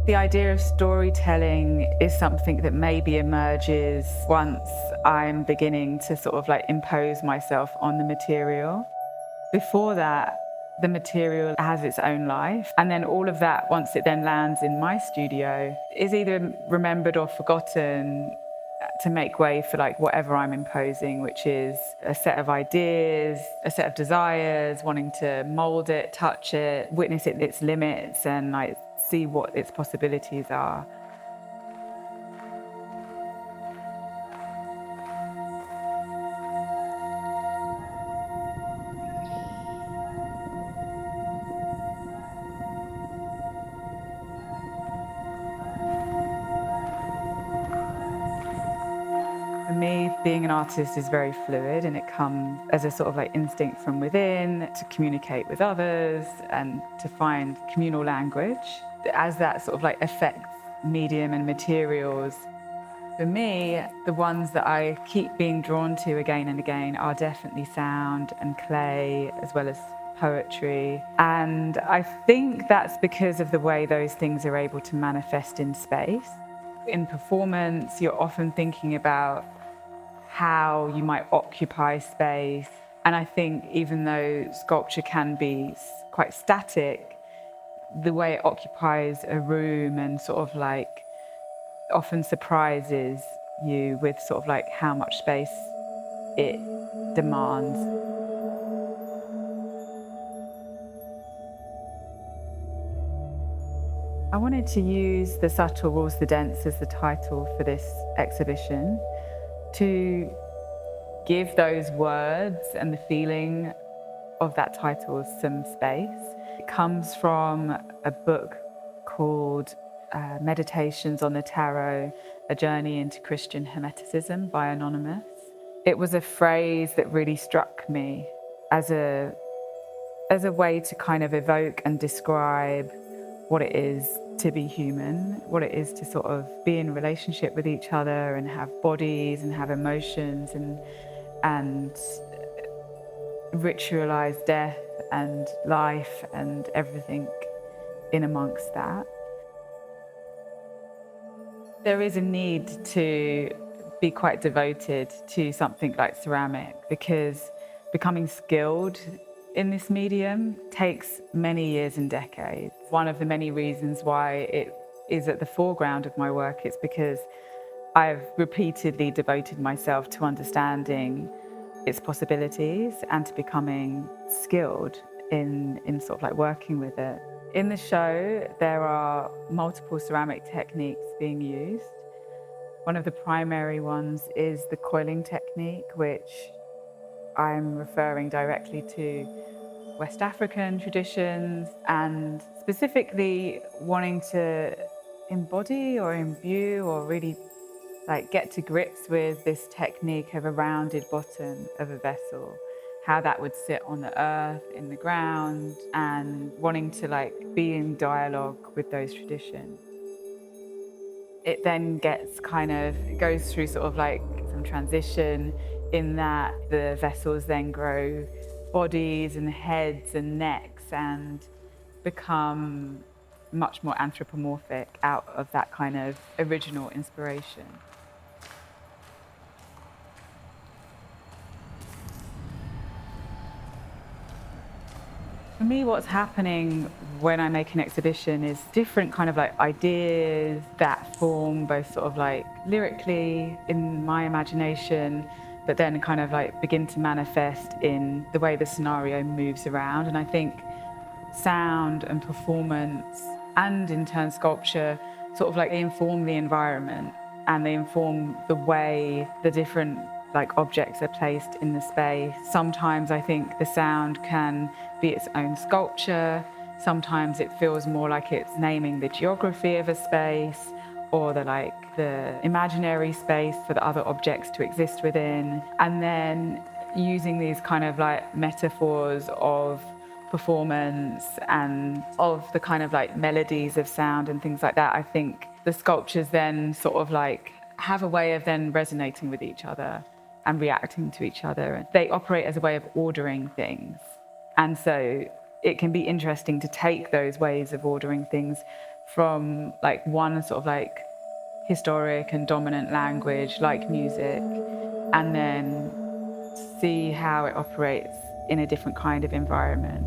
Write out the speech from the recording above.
The idea of storytelling is something that maybe emerges once I'm beginning to sort of like impose myself on the material. Before that, the material has its own life. And then all of that, once it then lands in my studio, is either remembered or forgotten to make way for like whatever I'm imposing, which is a set of ideas, a set of desires, wanting to mold it, touch it, witness it, its limits, and like see what its possibilities are. For me, being an artist is very fluid, and it comes as a sort of like instinct from within to communicate with others and to find communal language. As that sort of like affects medium and materials, for me, the ones that I keep being drawn to again and again are definitely sound and clay, as well as poetry. And I think that's because of the way those things are able to manifest in space. In performance, you're often thinking about how you might occupy space. And I think even though sculpture can be quite static, the way it occupies a room and sort of like often surprises you with sort of like how much space it demands. I wanted to use The Subtle Rules the Dense as the title for this exhibition to give those words and the feeling of that title some space. It comes from a book called Meditations on the Tarot, A Journey into Christian Hermeticism by Anonymous. It was a phrase that really struck me as a way to kind of evoke and describe what it is to be human, what it is to sort of be in relationship with each other and have bodies and have emotions and ritualize death and life and everything in amongst that. There is a need to be quite devoted to something like ceramic because becoming skilled in this medium takes many years and decades. One of the many reasons why it is at the foreground of my work is because I've repeatedly devoted myself to understanding its possibilities and to becoming skilled in sort of like working with it. In the show, there are multiple ceramic techniques being used. One of the primary ones is the coiling technique, which I'm referring directly to West African traditions and specifically wanting to embody or imbue or really like get to grips with this technique of a rounded bottom of a vessel, how that would sit on the earth, in the ground, and wanting to like be in dialogue with those traditions. It then goes through sort of like some transition in that the vessels then grow bodies and heads and necks and become much more anthropomorphic out of that kind of original inspiration. For me, what's happening when I make an exhibition is different kind of like ideas that form both sort of like lyrically in my imagination, but then kind of like begin to manifest in the way the scenario moves around. And I think sound and performance and in turn sculpture sort of like they inform the environment and they inform the way the different like objects are placed in the space. Sometimes I think the sound can be its own sculpture. Sometimes it feels more like it's naming the geography of a space or the imaginary space for the other objects to exist within. And then using these kind of like metaphors of performance and of the kind of like melodies of sound and things like that, I think the sculptures then sort of like have a way of then resonating with each other and reacting to each other. They operate as a way of ordering things. And so it can be interesting to take those ways of ordering things from like one sort of like historic and dominant language like music, and then see how it operates in a different kind of environment.